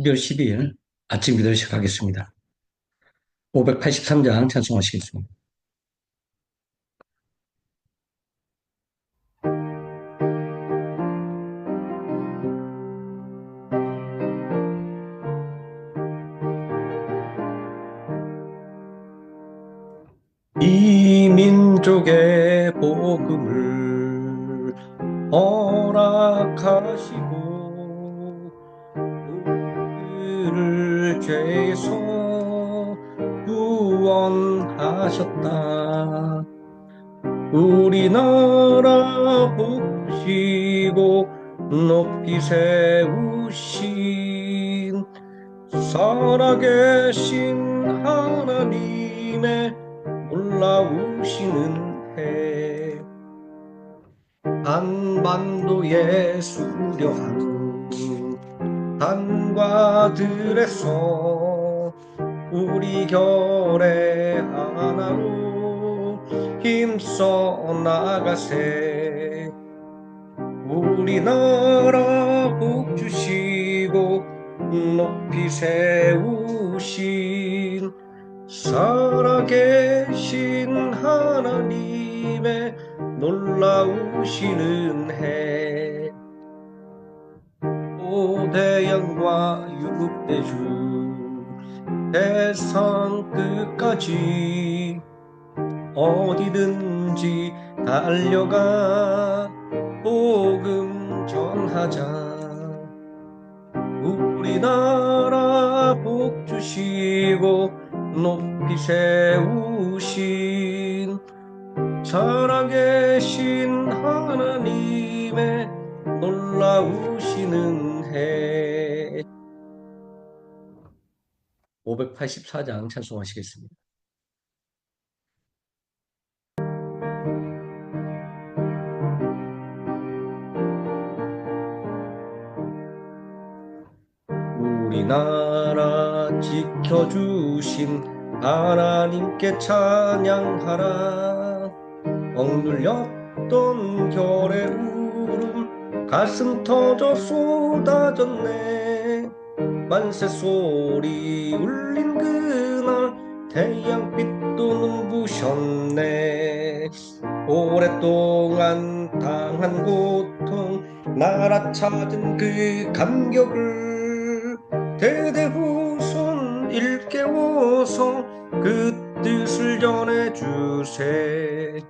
12월 12일 아침 기도를 시작하겠습니다. 583장 찬송하시겠습니다. 이 민족의 복음을 허락하시고 우리를 죄에서 구원하셨다. 우리나라 복주시고 높이 세우신 살아계신 하나님의 놀라우시는 해, 한반도의 수려한 단과들에서 우리 결의 하나로 힘써 나가세. 우리나라 복주시고 높이 세우신 살아계신 하나님의 놀라우시는 해, 고대양과 유국대주 세상 끝까지 어디든지 달려가 복음 전하자. 우리나라 복주시고 높이 세우신 살아계신 하나님의 놀라우시는 해. 584장 찬송하시겠습니다. 우리나라 지켜주신 하나님께 찬양하라. 억눌렸던 결의 울음 가슴 터져 쏟아졌네. 만세 소리 울린 그날 태양빛도 눈부셨네. 오랫동안 당한 고통 나라 찾은 그 감격을 대대후손 일깨워서 그 뜻을 전해주세.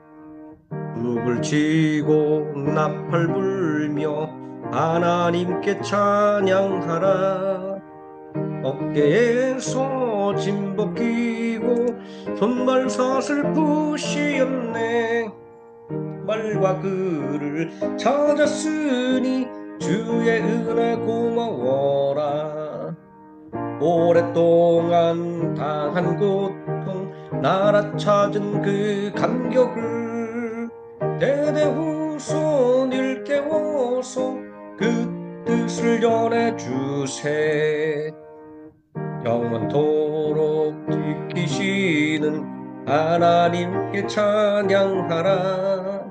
북을 치고 나팔 불며 하나님께 찬양하라. 어깨에서 짐 벗기고 손발 사슬 푸시었네. 말과 글을 찾았으니 주의 은혜 고마워라. 오랫동안 당한 고통 나라 찾은 그 감격을 대대후손 일깨워서 그 뜻을 전해주세. 영원토록 지키시는 하나님께 찬양하라.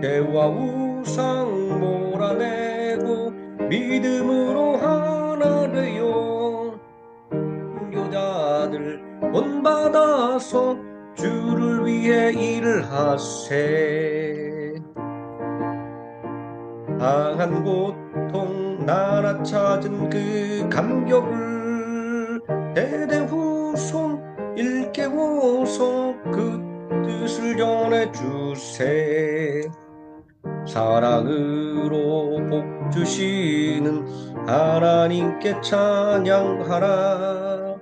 죄와 우상 몰아내고 믿음으로 하나 되어 선교자들 본받아서 주를 위해 일을 하세. 당한 고통 나라 찾은 그 감격을 대대후손 일깨워서 그 뜻을 전해주세. 사랑으로 복 주시는 하나님께 찬양하라.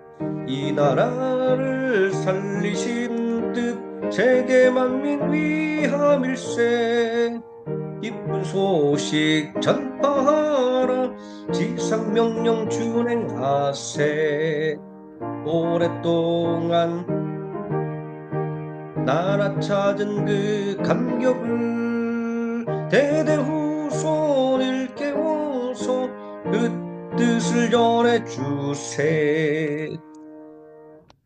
이 나라를 살리신 뜻 세계 만민 위함일세. 기쁜 소식 전파하라. 지상명령 준행하세. 오랫동안 나라 찾은 그 감격을 대대후손 일깨워서 그 뜻을 전해주세.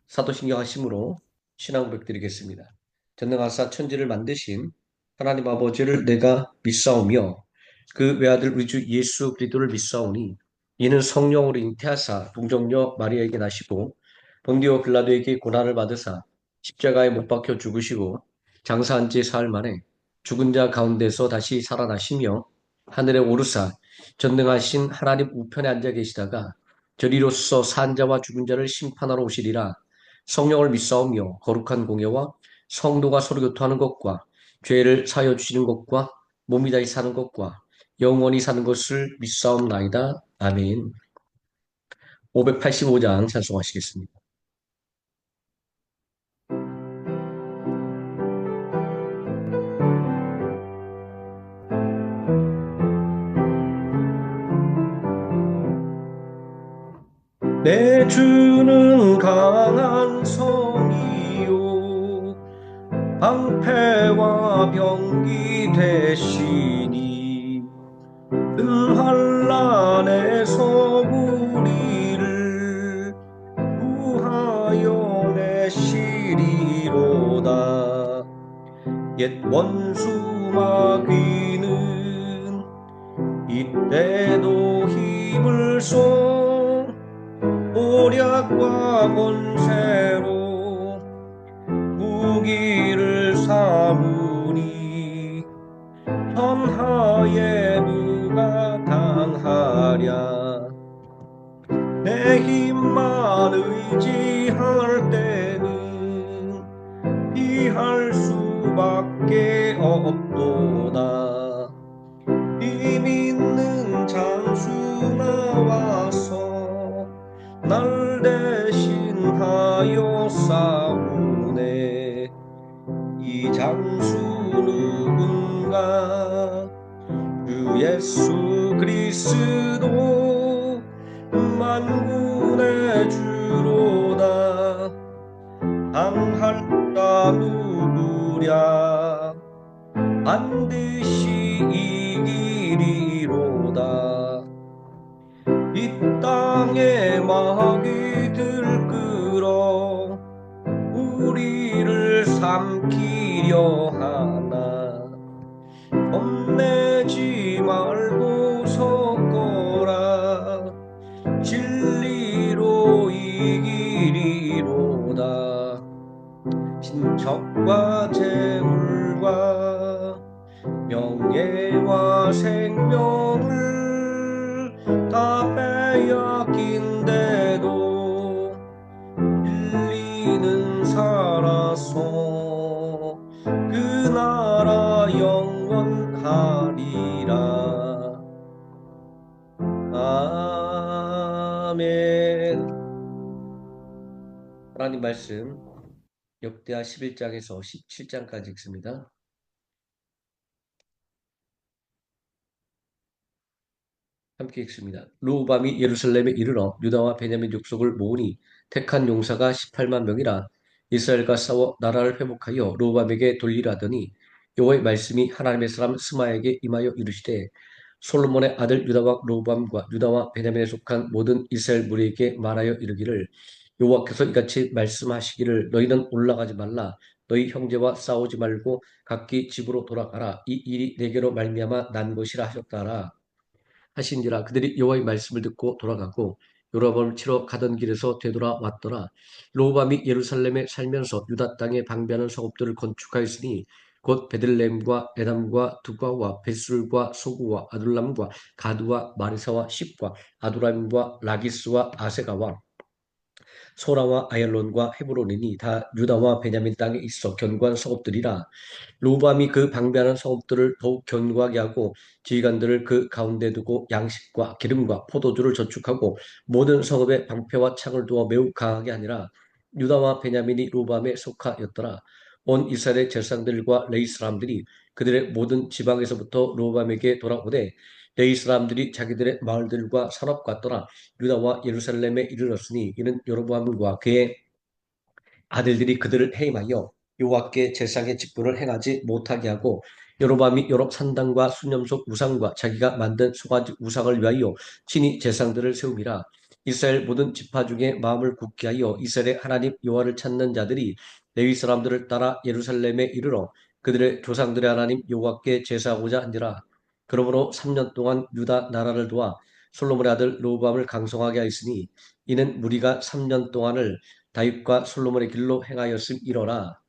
사도신경 하심으로 신앙 고백드리겠습니다. 전능하사 천지를 만드신 하나님 아버지를 내가 믿사오며 그 외아들 우리 주 예수 그리스도를 믿사오니 이는 성령으로 잉태하사 동정녀 마리아에게 나시고 본디오 빌라도에게 고난을 받으사 십자가에 못 박혀 죽으시고 장사한 지 사흘 만에 죽은 자 가운데서 다시 살아나시며 하늘에 오르사 전능하신 하나님 우편에 앉아 계시다가 저리로서 산 자와 죽은 자를 심판하러 오시리라. 성령을 믿사오며 거룩한 공예와 성도가 서로 교통하는 것과 죄를 사하여 주시는 것과 몸이 다시 사는 것과 영원히 사는 것을 믿사옵나이다. 아멘. 585장 찬송하시겠습니다. 내 주는 강한 성이요 방패와 병기 되시니 큰 환난에서 우리를 구하여 내시리로다. 옛 원수 마귀는 이때도 힘을 써 오략과 권세로 무기를 삼으니 천하에 누가 당하랴. 내 힘만 의지할 때는 피할 수밖에 없도다. 힘 있는 장수 나와서 날 대신하여 싸우네. 이 장수 누군가? 주 예수 그리스도 만군의 주로다. 당할 자 누구랴? 반드시 이기리로다. 이 땅에 마귀들 끌어 우리를 삼키려 하나. 겁내지 말고 서거라. 진리로 이기리로다. 신척과 재물과 명예와 생명을 다 빼앗긴데도 진리는 살아서 그 나라 영원하리라. 아멘. 하나님 말씀 역대하 11장에서 17장까지 읽습니다. 함께 읽습니다. 르호밤이 예루살렘에 이르러 유다와 베냐민 족속을 모으니 택한 용사가 18만 명이라. 이스라엘과 싸워 나라를 회복하여 르호밤에게 돌리라더니 여호와의 말씀이 하나님의 사람 스마에게 임하여 이르시되 솔로몬의 아들 유다와 르호밤과 유다와 베냐민에 속한 모든 이스라엘 무리에게 말하여 이르기를 여호와께서 이같이 말씀하시기를 너희는 올라가지 말라. 너희 형제와 싸우지 말고 각기 집으로 돌아가라. 이 일이 내게로 말미암아 난 것이라 하셨다라. 하신지라. 그들이 여호와의 말씀을 듣고 돌아가고 여로보암을 치러 가던 길에서 되돌아왔더라. 르호보암이 예루살렘에 살면서 유다 땅에 방비하는 성읍들을 건축하였으니 곧 베들레헴과 에담과 두가와 벳술과 소구와 아둘람과 가두와 마리사와 십과 아두람과 라기스와 아세가와 소라와 아얄론과 헤브론이니 다 유다와 베냐민 땅에 있어 견고한 성읍들이라. 르호보암이 그 방배하는 성읍들을 더욱 견고하게 하고 지휘관들을 그 가운데 두고 양식과 기름과 포도주를 저축하고 모든 성읍에 방패와 창을 두어 매우 강하게 하니라. 유다와 베냐민이 르호보암에 속하였더라. 온 이스라엘의 제사장들과 레위 사람들이 그들의 모든 지방에서부터 르호보암에게 돌아오되 레위 사람들이 자기들의 마을들과 산업과 떠나 유다와 예루살렘에 이르렀으니 이는 여로보암과 그의 아들들이 그들을 해임하여 여호와께 제사장의 직분을 행하지 못하게 하고 여로보암이 여러 산당과 수념속 우상과 자기가 만든 소가지 우상을 위하여 친히 제사장들을 세움이라. 이스라엘 모든 지파 중에 마음을 굳게 하여 이스라엘의 하나님 여호와를 찾는 자들이 레위 사람들을 따라 예루살렘에 이르러 그들의 조상들의 하나님 여호와께 제사하고자 한지라. 그러므로 3년 동안 유다 나라를 도와 솔로몬의 아들 르호보암을 강성하게 하였으니 이는 무리가 3년 동안을 다윗과 솔로몬의 길로 행하였음 이러라.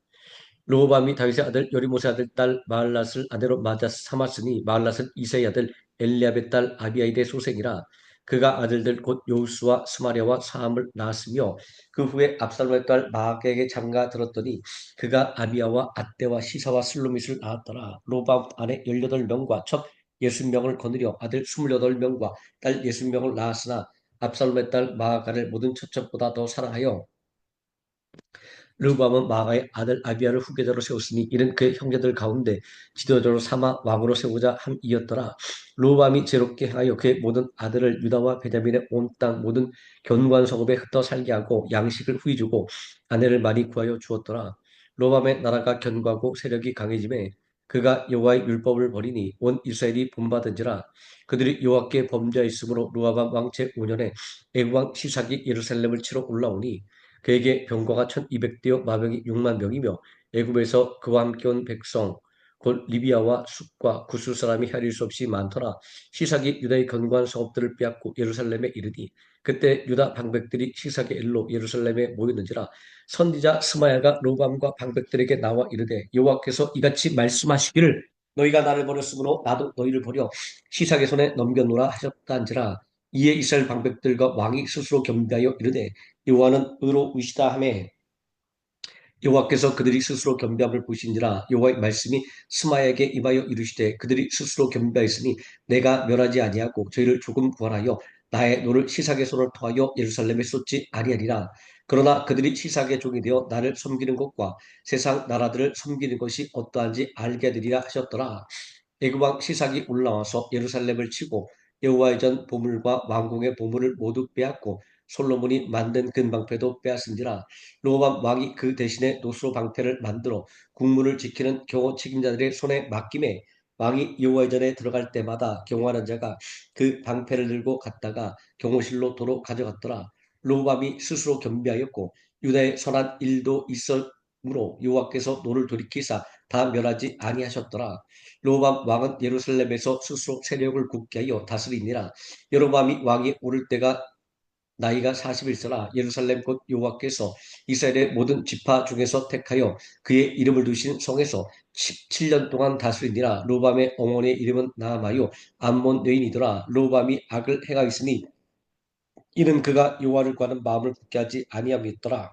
르호보암이 다윗의 아들 여리모스의 아들 딸 마할랏을 아내로 맞아 삼았으니 마할랏은 이새의 아들 엘리압의 딸 아비아이의 소생이라. 그가 아들들 곧 여우수와 스마랴와 사함을 낳았으며 그 후에 압살롬의 딸 마악에게 장가 들었더니 그가 아비야와 앗대와 시사와 슬로밋을 낳았더라. 르호보암 아내 18명과 첩 60명을 거느려 아들 28명과 딸 60명을 낳았으나 압살롬의 딸 마아가를 모든 처첩보다 더 사랑하여 르호보암은 마아가의 아들 아비야를 후계자로 세웠으니 이는 그의 형제들 가운데 지도자로 삼아 왕으로 세우자 함이었더라. 르호보암이 죄롭게 하여 그의 모든 아들을 유다와 베냐민의 온 땅 모든 견고한 성읍에 흩어 살게 하고 양식을 후히 주고 아내를 많이 구하여 주었더라. 르호보암의 나라가 견고하고 세력이 강해짐에 그가 여호와의 율법을 버리니 온 이스라엘이 본받은지라. 그들이 여호와께 범죄하였으므로 르호보암 왕 제5년에 애국 왕 시삭이 예루살렘을 치러 올라오니 그에게 병거가 1200대요 마병이 6만 명이며 애굽에서 그와 함께 온 백성 곧 리비아와 숫과 구스 사람이 헤아릴 수 없이 많더라. 시삭이 유다의 견고한 성읍들을 빼앗고 예루살렘에 이르니 그때 유다 방백들이 시삭의 일로 예루살렘에 모였는지라. 선지자 스마야가 르호보암과 방백들에게 나와 이르되 여호와께서 이같이 말씀하시기를 너희가 나를 버렸으므로 나도 너희를 버려 시삭의 손에 넘겨놓으라 하셨다는지라. 이에 이스라엘 방백들과 왕이 스스로 겸비하여 이르되 여호와는 의로우시다 하매 여호와께서 그들이 스스로 겸비함을 보신지라. 여호와의 말씀이 스마야에게 임하여 이르시되 그들이 스스로 겸비하였으니 내가 멸하지 아니하고 저희를 조금 구원하여 나의 노를 시삭의 손을 통하여 예루살렘에 쏟지 아니하리라. 그러나 그들이 시삭의 종이 되어 나를 섬기는 것과 세상 나라들을 섬기는 것이 어떠한지 알게 되리라 하셨더라. 애굽 왕 시삭이 올라와서 예루살렘을 치고 여호와의 전 보물과 왕궁의 보물을 모두 빼앗고 솔로몬이 만든 금방패도 빼앗은지라. 르호보암 왕이 그 대신에 노스로 방패를 만들어 국문을 지키는 경호 책임자들의 손에 맡김에 왕이 여호와의 전에 들어갈 때마다 경호하는 자가 그 방패를 들고 갔다가 경호실로 도로 가져갔더라. 르호보암이 스스로 겸비하였고 유다의 선한 일도 있었으므로 여호와께서 노를 돌이키사 다 멸하지 아니하셨더라. 르호보암 왕은 예루살렘에서 스스로 세력을 굳게 하여 다스리니라. 여로보암이 왕이 오를 때가 나이가 41세라. 예루살렘 곧 여호와께서 이스라엘의 모든 지파 중에서 택하여 그의 이름을 두신 성에서 17년 동안 다스리니라. 르호보암의 어머니의 이름은 나아마요 암몬 여인이더라. 르호보암이 악을 행하였으니 이는 그가 여호와를 구하는 마음을 굳게 하지 아니함이었더라.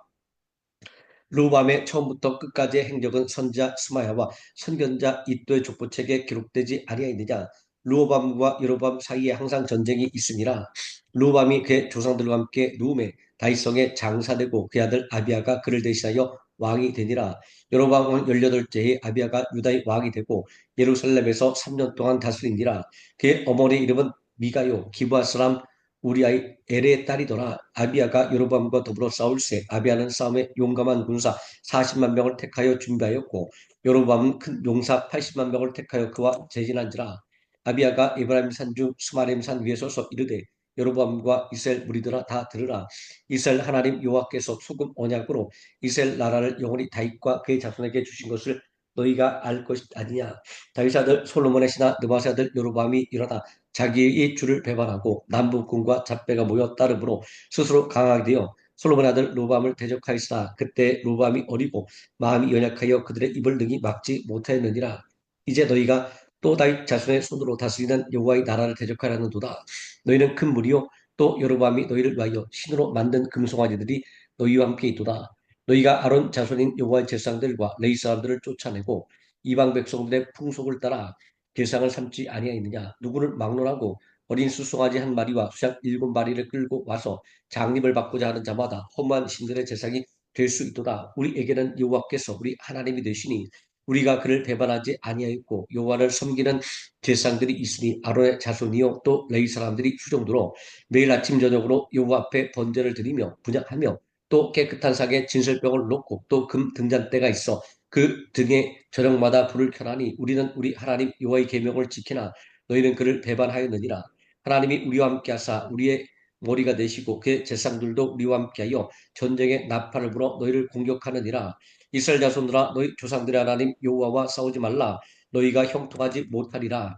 르호보암의 처음부터 끝까지의 행적은 선지자 스마야와 선견자 이도의 족보책에 기록되지 아니하였느냐. 르호보암과 여로보암 사이에 항상 전쟁이 있으니라. 르호보암이 그의 조상들과 함께 누움에 다윗성에 장사되고 그의 아들 아비야가 그를 대신하여 왕이 되니라. 여로보암은 18세에 아비야가 유다의 왕이 되고 예루살렘에서 3년 동안 다스리니라. 그의 어머니 이름은 미가요 기브아 사람 우리아의 엘의 딸이더라. 아비야가 여로보암과 더불어 싸울새 아비야는 싸움에 용감한 군사 40만 명을 택하여 준비하였고 여로보암은 큰 용사 80만 명을 택하여 그와 제진한지라. 아비야가 에브라임 산중 스마림 산 위에 서서 이르되 여로보암과 이스라엘 무리들아 다 들으라. 이스라엘 하나님 여호와께서 소금 언약으로 이스라엘 나라를 영원히 다윗과 그의 자손에게 주신 것을 너희가 알 것이 아니냐. 다윗 아들 솔로몬의 신하 느바세 아들 여로보암이 일어나 자기의 주를 배반하고 남북군과 잡배가 모여 따름으로 스스로 강하게 되어 솔로몬 아들 르호보암을 대적하였으나 그때 르호보암이 어리고 마음이 연약하여 그들의 입을 능히 막지 못하였느니라. 이제 너희가 또 다윗 자손의 손으로 다스리는 여호와의 나라를 대적하라는도다. 너희는 큰 무리요 또 여로보암이 너희를 위하여 신으로 만든 금송아지들이 너희와 함께 있도다. 너희가 아론 자손인 여호와의 제사장들과 레위 사람들을 쫓아내고 이방 백성들의 풍속을 따라 제상을 삼지 아니하였느냐. 누구를 막론하고 어린 수송아지 한 마리와 수양 7마리를 끌고 와서 장립을 받고자 하는 자마다 허무한 신들의 제상이 될 수 있도다. 우리에게는 여호와께서 우리 하나님이 되시니 우리가 그를 배반하지 아니하였고 여호와를 섬기는 제사장들이 있으니 아론의 자손이요 또 레위 사람들이 수종들로 매일 아침 저녁으로 여호와 앞에 번제를 드리며 분향하며 또 깨끗한 상에 진설병을 놓고 또 금 등잔대가 있어 그 등에 저녁마다 불을 켜나니 우리는 우리 하나님 여호와의 계명을 지키나 너희는 그를 배반하였느니라. 하나님이 우리와 함께하사 우리의 머리가 되시고 그의 제사장들도 우리와 함께하여 전쟁에 나팔을 불어 너희를 공격하느니라. 이스라엘 자손들아 너희 조상들의 하나님 여호와와 싸우지 말라. 너희가 형통하지 못하리라.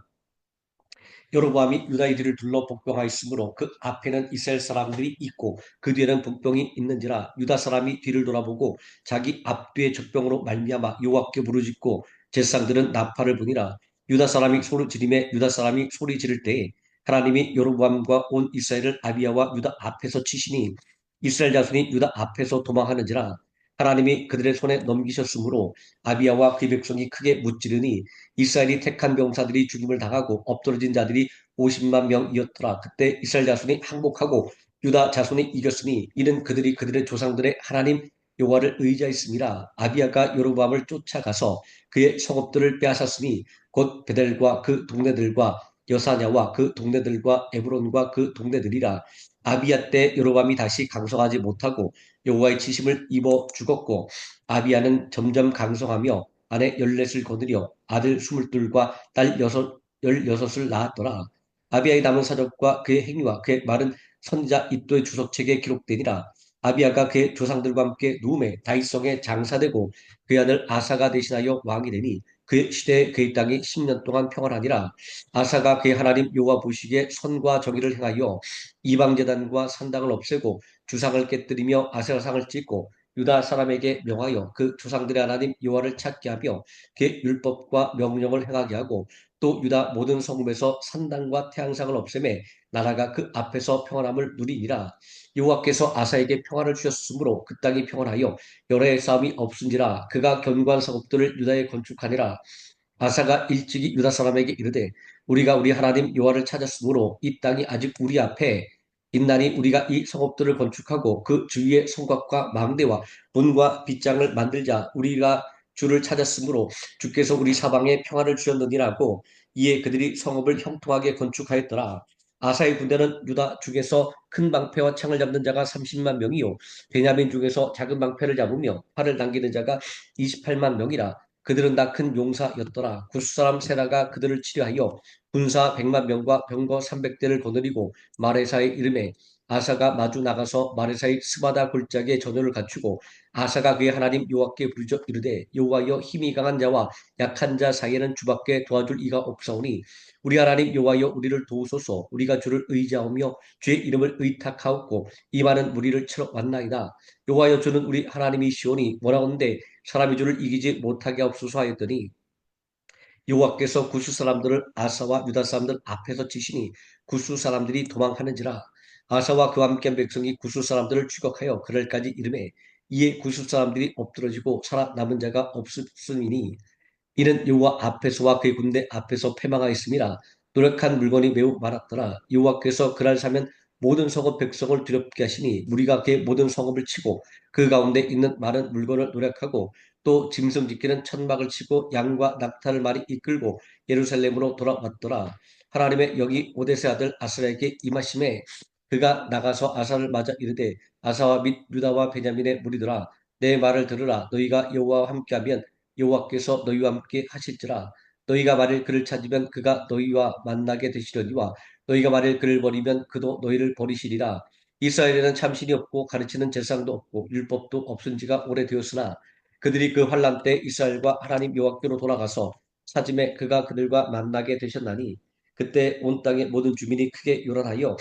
여로보암이 유다의 뒤를 둘러 복병하였으므로 그 앞에는 이스라엘 사람들이 있고 그 뒤에는 복병이 있는지라. 유다 사람이 뒤를 돌아보고 자기 앞뒤의 적병으로 말미암아 여호와께 부르짖고 제사장들은 나팔을 부니라. 유다 사람이 소리 지르매 유다 사람이 소리 지를 때에 하나님이 여로보암과 온 이스라엘을 아비야와 유다 앞에서 치시니 이스라엘 자손이 유다 앞에서 도망하는지라. 하나님이 그들의 손에 넘기셨으므로 아비야와 그의 백성이 크게 무찌르니 이스라엘이 택한 병사들이 죽임을 당하고 엎드러진 자들이 50만 명이었더라. 그때 이스라엘 자손이 항복하고 유다 자손이 이겼으니 이는 그들이 그들의 조상들의 하나님 여호와를 의지하였습니다. 아비야가 여로보암을 쫓아가서 그의 성읍들을 빼앗았으니 곧 베델과 그 동네들과 여사냐와 그 동네들과 에브론과 그 동네들이라. 아비야 때 여로보암이 다시 강성하지 못하고 여호와의 치심을 입어 죽었고 아비야는 점점 강성하며 아내 14을 거느려 아들 22과 딸 16을 낳았더라. 아비야의 남은 사적과 그의 행위와 그의 말은 선지자 이도의 주석책에 기록되니라. 아비야가 그의 조상들과 함께 누움에 다윗성에 장사되고 그의 아들 아사가 대신하여 왕이 되니 그의 시대에 그의 땅이 10년 동안 평안하니라. 아사가 그의 하나님 여호와 보시기에 선과 정의를 행하여 이방 제단과 산당을 없애고 주상을 깨뜨리며 아세라상을 찢고 유다 사람에게 명하여 그 조상들의 하나님 여호와를 찾게 하며 그의 율법과 명령을 행하게 하고 또 유다 모든 성읍에서 산당과 태양상을 없애매 나라가 그 앞에서 평안함을 누리니라. 여호와께서 아사에게 평안을 주셨으므로 그 땅이 평안하여 여러 해 싸움이 없은지라. 그가 견고한 성읍들을 유다에 건축하니라. 아사가 일찍이 유다 사람에게 이르되 우리가 우리 하나님 여호와를 찾았으므로 이 땅이 아직 우리 앞에 있나니 우리가 이 성읍들을 건축하고 그 주위에 성곽과 망대와 문과 빗장을 만들자. 우리가 주를 찾았으므로 주께서 우리 사방에 평안을 주셨느니라고. 이에 그들이 성읍을 형통하게 건축하였더라. 아사의 군대는 유다 중에서 큰 방패와 창을 잡는 자가 30만 명이요 베냐민 중에서 작은 방패를 잡으며 팔을 당기는 자가 28만 명이라. 그들은 다 큰 용사였더라. 구스 사람 세라가 그들을 치려하여 군사 100만 명과 병거 300대를 거느리고 마레사의 이름에 아사가 마주 나가서 마레사의 스바다 골짜기에 전열을 갖추고 아사가 그의 하나님 여호와께 부르짖어 이르되 여호와여 힘이 강한 자와 약한 자 사이에는 주밖에 도와줄 이가 없사오니 우리 하나님 여호와여 우리를 도우소서. 우리가 주를 의지하오며 주의 이름을 의탁하옵고 이 많은 무리를 치러 왔나이다. 여호와여 주는 우리 하나님이시오니 원하건대 사람이 주를 이기지 못하게 하옵소서 하였더니 여호와께서 구스 사람들을 아사와 유다 사람들 앞에서 치시니 구스 사람들이 도망하는지라. 아사와 그와 함께한 백성이 구스 사람들을 추격하여 그날까지 이르매 이에 구스 사람들이 엎드러지고 살아남은 자가 없으니 이는 여호와 앞에서와 그의 군대 앞에서 패망하였습니다. 노력한 물건이 매우 많았더라. 여호와께서 그날 사면 모든 성읍 백성을 두렵게 하시니 무리가 그의 모든 성읍을 치고 그 가운데 있는 많은 물건을 노력하고 또 짐승 짓기는 천막을 치고 양과 낙타를 많이 이끌고 예루살렘으로 돌아왔더라. 하나님의 영이 오데세 아들 아사에게 임하심에 그가 나가서 아사를 맞아 이르되 아사와 및 유다와 베냐민의 무리들아 내 말을 들으라. 너희가 여호와와 함께하면 여호와께서 너희와 함께 하실지라. 너희가 만일 그를 찾으면 그가 너희와 만나게 되시려니와 너희가 만일 그를 버리면 그도 너희를 버리시리라. 이스라엘에는 참신이 없고 가르치는 제사장도 없고 율법도 없은 지가 오래되었으나 그들이 그 환난 때 이스라엘과 하나님 여호와께로 돌아가서 찾음에 그가 그들과 만나게 되셨나니 그때 온 땅의 모든 주민이 크게 요란하여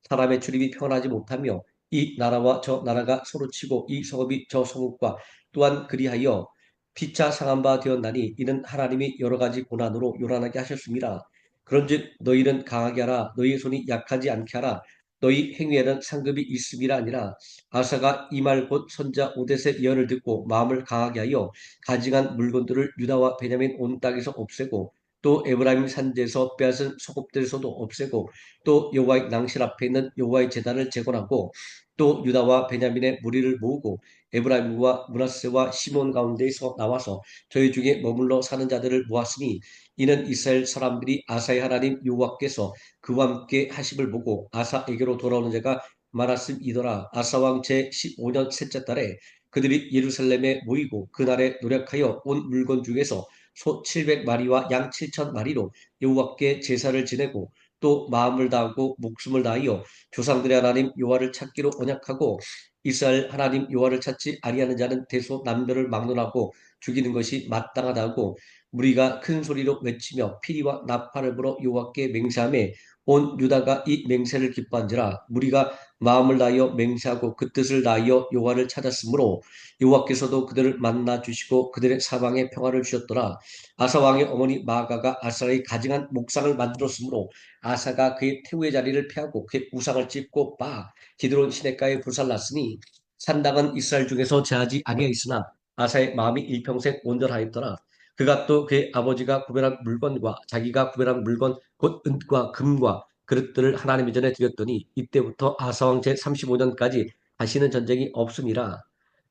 사람의 출입이 평안하지 못하며 이 나라와 저 나라가 서로 치고 이 성읍이 저 성읍과 또한 그리하여 피차 상한 바 되었나니 이는 하나님이 여러 가지 고난으로 요란하게 하셨습니다. 그런즉 너희는 강하게 하라. 너희의 손이 약하지 않게 하라. 너희 행위에는 상급이 있음이라 아니라. 아사가 이 말 곧 선자 오뎃의 예언을 듣고 마음을 강하게 하여 가증한 물건들을 유다와 베냐민 온 땅에서 없애고 또 에브라임 산지에서 빼앗은 소곱들에서도 없애고 또 여호와의 낭실 앞에 있는 여호와의 제단을 재건하고 또 유다와 베냐민의 무리를 모으고 에브라임과 므낫세와 시몬 가운데에서 나와서 저희 중에 머물러 사는 자들을 모았으니 이는 이스라엘 사람들이 아사의 하나님 여호와께서 그와 함께 하심을 보고 아사에게로 돌아오는 자가 많았음이더라. 아사 왕 제15년 셋째 달에 그들이 예루살렘에 모이고 그날에 노력하여 온 물건 중에서 소 700마리와 양 7,000마리로 여호와께 제사를 지내고 또 마음을 다하고 목숨을 다하여 조상들의 하나님 여호와를 찾기로 언약하고 이스라엘 하나님 여호와를 찾지 아니하는 자는 대소남녀를 막론하고 죽이는 것이 마땅하다고 무리가 큰 소리로 외치며 피리와 나팔을 불어 여호와께 맹세하며 온 유다가 이 맹세를 기뻐한지라. 무리가 마음을 다하여 맹세하고 그 뜻을 다하여 여호와를 찾았으므로 여호와께서도 그들을 만나 주시고 그들의 사방에 평화를 주셨더라. 아사 왕의 어머니 마아가가 아사의 가증한 목상을 만들었으므로 아사가 그의 태우의 자리를 패하고 그의 우상을 찢고 바 기드론 시냇가에 불살랐으니 산당은 이스라엘 중에서 제하지 아니하였으나 아사의 마음이 일평생 온전하였더라. 그가 또 그의 아버지가 구별한 물건과 자기가 구별한 물건 곧 은과 금과 그릇들을 하나님의 전에 드렸더니 이때부터 아사왕 제35년까지 다시는 전쟁이 없음이라.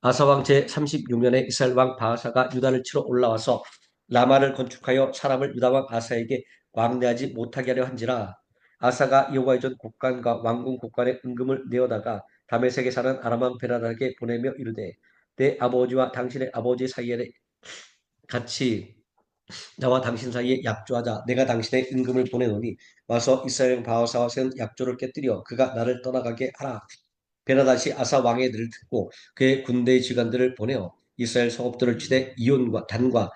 아사왕 제36년에 이스라엘 왕 바하사가 유다를 치러 올라와서 라마를 건축하여 사람을 유다왕 아사에게 왕래하지 못하게 하려 한지라. 아사가 여호와의 전 곡간과 왕궁 곡간에 은금을 내어다가 다메섹에 사는 아람왕 베나다에게 보내며 이르되 내 아버지와 당신의 아버지 사이에 같이 나와 당신 사이에 약조하자. 내가 당신의 임금을 보내노니 와서 이스라엘 바하사와 세운 약조를 깨뜨려 그가 나를 떠나가게 하라. 베나다시 아사 왕의 일을 듣고 그의 군대의 지관들을 보내어 이스라엘 성읍들을 치되 이온과 단과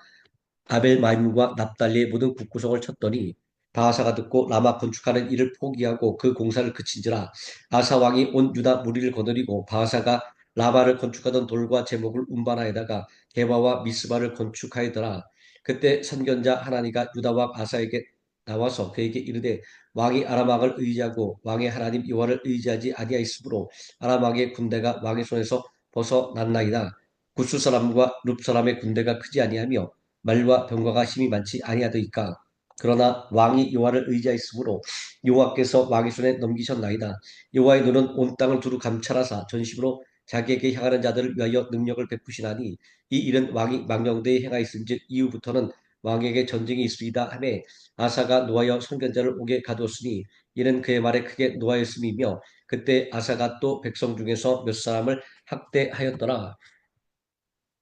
아벨마임과 납달리의 모든 북구성을 쳤더니 바하사가 듣고 라마 건축하는 일을 포기하고 그 공사를 그친지라. 아사 왕이 온 유다 무리를 거느리고 바하사가 라마를 건축하던 돌과 제목을 운반하여다가 게바와 미스바를 건축하여더라. 그때 선견자 하나니가 유다 왕 아사에게 나와서 그에게 이르되 왕이 아람 왕을 의지하고 왕의 하나님 여호와를 의지하지 아니하였으므로 아람 왕의 군대가 왕의 손에서 벗어났나이다. 구스 사람과 룹 사람의 군대가 크지 아니하며 말과 병거가 힘이 많지 아니하더이까. 그러나 왕이 여호와를 의지하였으므로 여호와께서 왕의 손에 넘기셨나이다. 여호와의 눈은 온 땅을 두루 감찰하사 전심으로 자기에게 향하는 자들을 위하여 능력을 베푸시나니 이 일은 왕이 망령되이 행하였은즉 이후부터는 왕에게 전쟁이 있으리다 하매 아사가 노하여 선견자를 옥에 가두었으니 이는 그의 말에 크게 노하였음이며 그때 아사가 또 백성 중에서 몇 사람을 학대하였더라.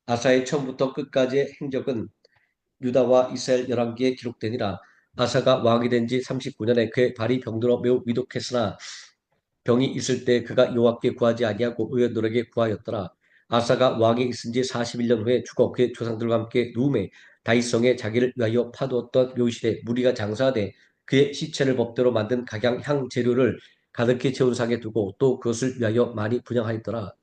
아사의 처음부터 끝까지의 행적은 유다와 이스라엘 열왕기에 기록되니라. 아사가 왕이 된 지 39년에 그의 발이 병들어 매우 위독했으나 병이 있을 때 그가 여호와께 구하지 아니하고 의원들에게 구하였더라. 아사가 왕이 있은 지 41년 후에 죽어 그의 조상들과 함께 누움에 다윗성에 자기를 위하여 파두었던 묘실에 무리가 장사하되 그의 시체를 법대로 만든 각양 향 재료를 가득히 채운 상에 두고 또 그것을 위하여 많이 분양하였더라.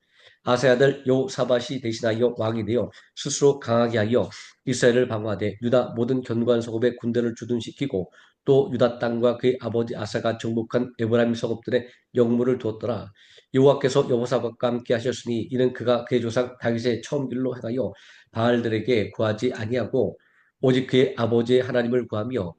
아사의 아들 여호사밧이 대신하여 왕이 되어 스스로 강하게 하여 이스라엘을 방어하되 유다 모든 견고한 성읍에 군대를 주둔시키고 또 유다 땅과 그의 아버지 아사가 정복한 에브라임 성읍들에 영무를 두었더라. 여호와께서 여호사밧과 함께 하셨으니 이는 그가 그의 조상 다윗의 처음 길로 행하여 바알들에게 구하지 아니하고 오직 그의 아버지의 하나님을 구하며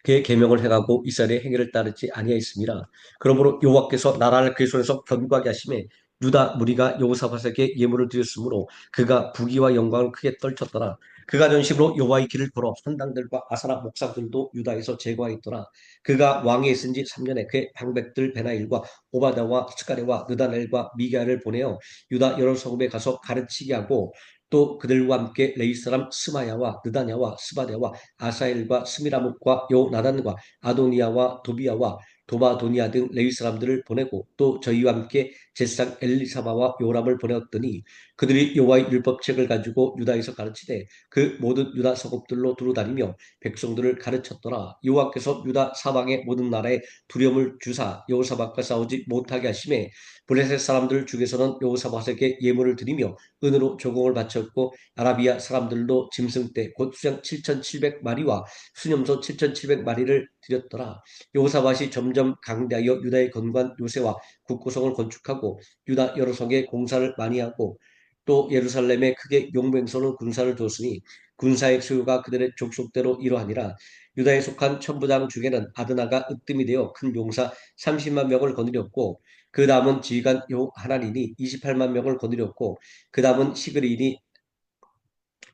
그의 계명을 행하고 이스라엘의 행위를 따르지 아니하였습니다. 그러므로 여호와께서 나라를 그의 손에서 견고하게 하심에 유다 무리가 여호사밧에게 예물을 드렸으므로 그가 부귀와 영광을 크게 떨쳤더라. 그가 전심으로 여호와의 길을 걸어 산당들과 아사라 목상들도 유다에서 제거하였더라. 그가 왕에 있은 지 3년에 그의 방백들 베나일과 오바다와 스가랴와 느다넬과 미가를 보내어 유다 여러 성읍에 가서 가르치게 하고 또 그들과 함께 레위 사람 스마야와 느다냐와 스바랴와 아사엘과 스미라목과 요나단과 아도니아와 도비아와 도바도니아 등 레위 사람들을 보내고 또 저희와 함께 제사장 엘리사마와 요람을 보내었더니 그들이 여호와의 율법책을 가지고 유다에서 가르치되 그 모든 유다 성읍들로 두루다니며 백성들을 가르쳤더라. 여호와께서 유다 사방의 모든 나라에 두려움을 주사 여호사밧과 싸우지 못하게 하심에 블레셋 사람들 중에서는 여호사밧에게 예물을 드리며 은으로 조공을 바쳤고 아라비아 사람들도 짐승떼 곧 수장 7,700마리와 수념소 7,700마리를 드렸더라. 여호사밧이 점점 강대하여 유다의 건관 요새와 국고성을 건축하고 유다 여러 성에 공사를 많이 하고 또 예루살렘에 크게 용맹소는 군사를 두었으니 군사의 수요가 그들의 족속대로 이러하니라. 유다에 속한 천부장 중에는 아드나가 으뜸이 되어 큰 용사 30만 명을 거느렸고 그 다음은 지휘관 요하나니니 28만 명을 거느렸고 그 다음은 시그리니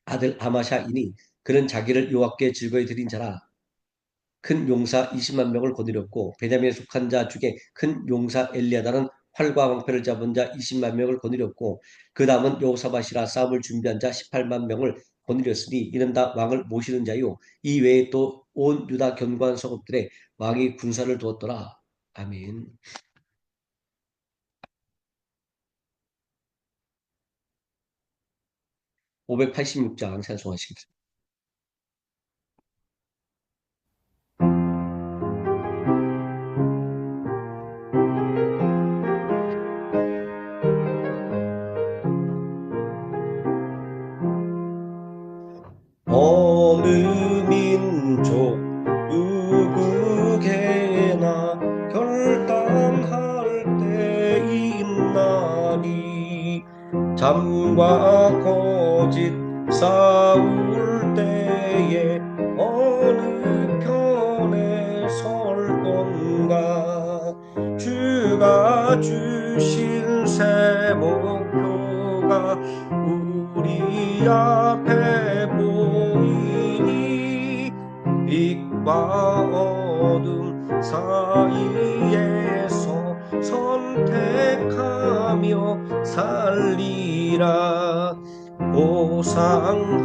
아들 아마샤이니 그는 자기를 여호와께 즐거이 드린 자라. 큰 용사 20만 명을 거느렸고 베냐민에 속한 자 중에 큰 용사 엘리야다는 활과 방패를 잡은 자 20만 명을 거느렸고 그 다음은 여호사밧이라 싸움을 준비한 자 18만 명을 거느렸으니 이는 다 왕을 모시는 자요. 이 외에 또 온 유다 견고한 성읍들에 왕이 군사를 두었더라. 아멘. 586장 찬송하시겠습니다. 어느 민족 누구게나 결단할 때 있나니 잠과 거짓 싸울 때에 어느 편에 설 건가 주가 주신 새 목표가 우리 앞에 보이니 빛과 어둠 사이에서 선택하며 살리라 고상하고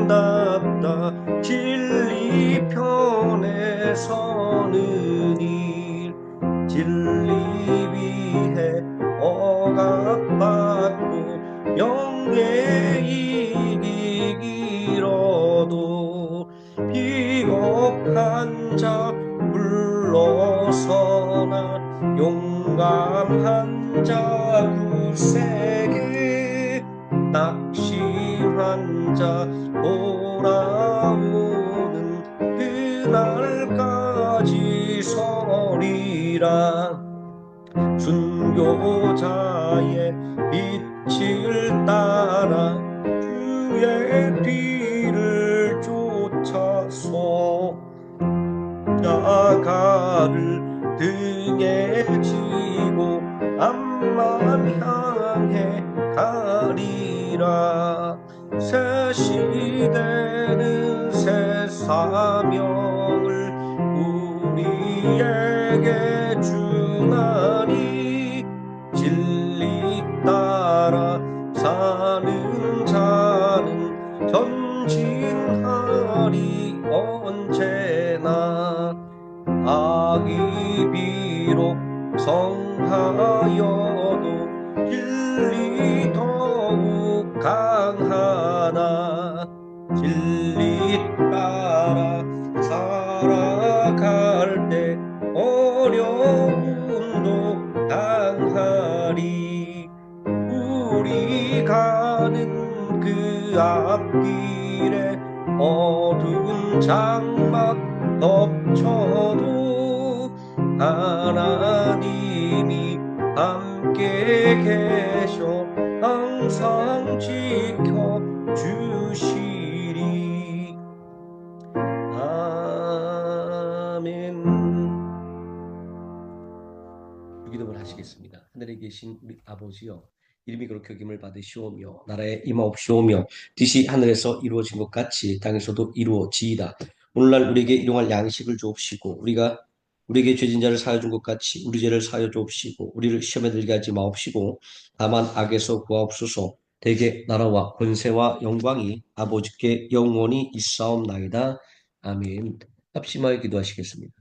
아름답다 진리 편에 서는 일 진리 위해 억압받고 영예 이익 잃어도 비겁한 자 물러서나 용감한 자 굳세게 낙심한 자 돌아오는 그날까지 서리라 순교자의 빛을 따라 주의 뒤를 쫓아서 나가를 등에 지고 앞만 향해 가리라 새 시대는 새 사명을 우리에게 주나니 진리 따라 사는 자는 전진하리 언제나 악이 비록 성하여도 진리 더욱 강하나 진리 따라 살아갈 때 어려움도 당하리 우리 가는 그 앞길에 어두운 장막 덮쳐도 하나님이 함께 계셔 항상 지켜주시리 아멘. 기도를 하시겠습니다. 하늘에 계신 우리 아버지여 이름이 그렇게 여김을 받으시오며 나라에 임하옵시오며 뜻이 하늘에서 이루어진 것 같이 땅에서도 이루어지이다. 오늘날 우리에게 일용할 양식을 주옵시고 우리에게 죄진 자를 사하여 준 것 같이 우리 죄를 사하여 주옵시고 우리를 시험에 들게 하지 마옵시고 다만 악에서 구하옵소서. 대개 나라와 권세와 영광이 아버지께 영원히 있사옵나이다. 아멘. 합심하여 기도하시겠습니다.